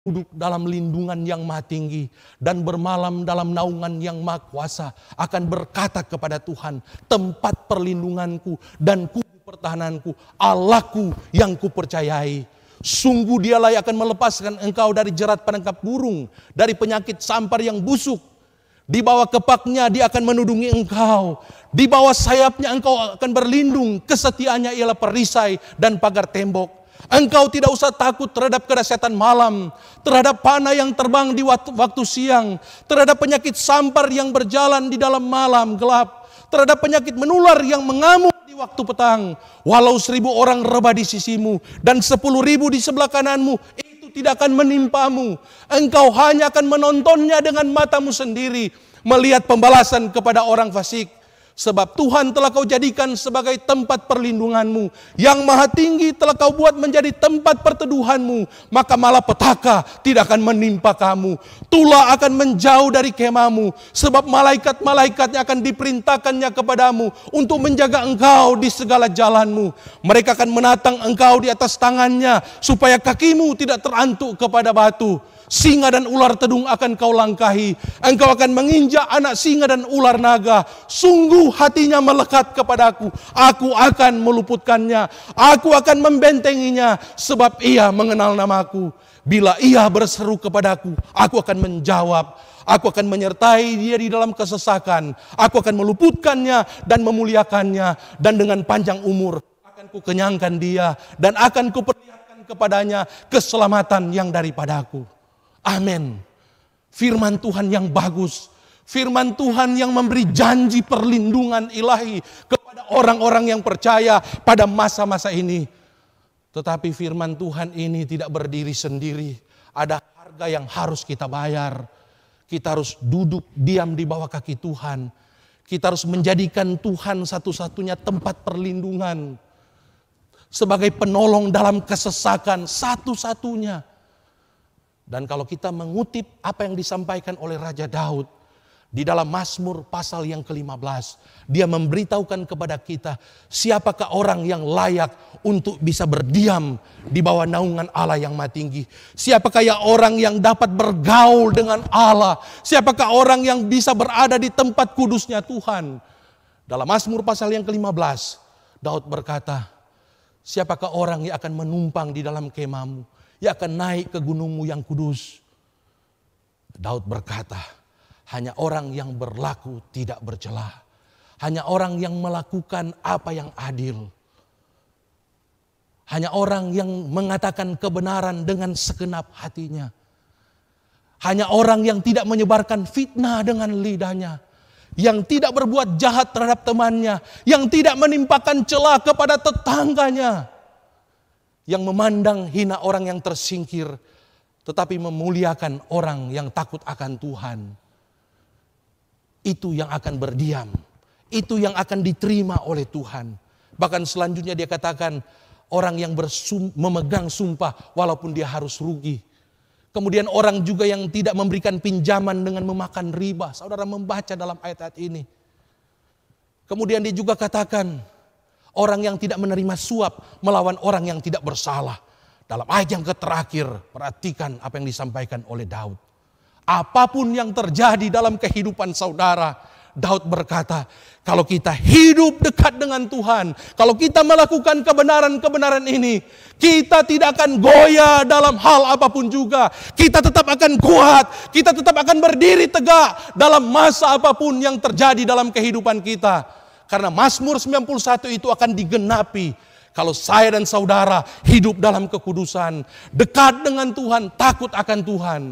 duduk dalam lindungan yang maha tinggi dan bermalam dalam naungan yang maha kuasa akan berkata kepada Tuhan, tempat perlindunganku dan kubu pertahananku, Allahku yang kupercayai. Sungguh dialah yang akan melepaskan engkau dari jerat penangkap burung, dari penyakit sampar yang busuk. Di bawah kepaknya dia akan menudungi engkau. Di bawah sayapnya engkau akan berlindung. Kesetiaannya ialah perisai dan pagar tembok. Engkau tidak usah takut terhadap kedahsyatan malam, terhadap panah yang terbang di waktu siang, terhadap penyakit sampar yang berjalan di dalam malam gelap, terhadap penyakit menular yang mengamuk di waktu petang. Walau 1000 orang rebah di sisimu dan 10.000 di sebelah kananmu, itu tidak akan menimpamu. Engkau hanya akan menontonnya dengan matamu sendiri, melihat pembalasan kepada orang fasik. Sebab Tuhan telah kau jadikan sebagai tempat perlindunganmu. Yang maha tinggi telah kau buat menjadi tempat perteduhanmu. Maka malapetaka tidak akan menimpa kamu. Tulah akan menjauh dari kemahmu. Sebab malaikat-malaikatnya akan diperintahkannya kepadamu untuk menjaga engkau di segala jalanmu. Mereka akan menatang engkau di atas tangannya supaya kakimu tidak terantuk kepada batu. Singa dan ular tedung akan kau langkahi. Engkau akan menginjak anak singa dan ular naga. Sungguh hatinya melekat kepadaku. Aku akan meluputkannya. Aku akan membentenginya. Sebab ia mengenal namaku. Bila ia berseru kepadaku, aku akan menjawab. Aku akan menyertai dia di dalam kesesakan. Aku akan meluputkannya dan memuliakannya. Dan dengan panjang umur akan kukenyangkan dia. Dan akan kuperlihatkan kepadanya keselamatan yang daripadaku. Amin. Firman Tuhan yang bagus. Firman Tuhan yang memberi janji perlindungan ilahi kepada orang-orang yang percaya pada masa-masa ini. Tetapi firman Tuhan ini tidak berdiri sendiri. Ada harga yang harus kita bayar. Kita harus duduk diam di bawah kaki Tuhan. Kita harus menjadikan Tuhan satu-satunya tempat perlindungan. Sebagai penolong dalam kesesakan satu-satunya. Dan kalau kita mengutip apa yang disampaikan oleh Raja Daud di dalam Mazmur pasal yang ke-15, dia memberitahukan kepada kita siapakah orang yang layak untuk bisa berdiam di bawah naungan Allah yang maha tinggi. Siapakah ya orang yang dapat bergaul dengan Allah. Siapakah orang yang bisa berada di tempat kudusnya Tuhan. Dalam Mazmur pasal yang ke-15, Daud berkata, siapakah orang yang akan menumpang di dalam kemahmu, yang akan naik ke gunungmu yang kudus. Daud berkata, hanya orang yang berlaku tidak bercela. Hanya orang yang melakukan apa yang adil. Hanya orang yang mengatakan kebenaran dengan segenap hatinya. Hanya orang yang tidak menyebarkan fitnah dengan lidahnya. Yang tidak berbuat jahat terhadap temannya. Yang tidak menimpakan celah kepada tetangganya. Yang memandang hina orang yang tersingkir, tetapi memuliakan orang yang takut akan Tuhan. Itu yang akan berdiam. Itu yang akan diterima oleh Tuhan. Bahkan selanjutnya dia katakan, orang yang memegang sumpah walaupun dia harus rugi. Kemudian orang juga yang tidak memberikan pinjaman dengan memakan riba. Saudara membaca dalam ayat-ayat ini. Kemudian dia juga katakan, orang yang tidak menerima suap melawan orang yang tidak bersalah. Dalam ayat yang terakhir, perhatikan apa yang disampaikan oleh Daud. Apapun yang terjadi dalam kehidupan saudara, Daud berkata, kalau kita hidup dekat dengan Tuhan, kalau kita melakukan kebenaran-kebenaran ini, kita tidak akan goyah dalam hal apapun juga. Kita tetap akan kuat, kita tetap akan berdiri tegak dalam masa apapun yang terjadi dalam kehidupan kita. Karena Mazmur 91 itu akan digenapi kalau saya dan saudara hidup dalam kekudusan, dekat dengan Tuhan, takut akan Tuhan.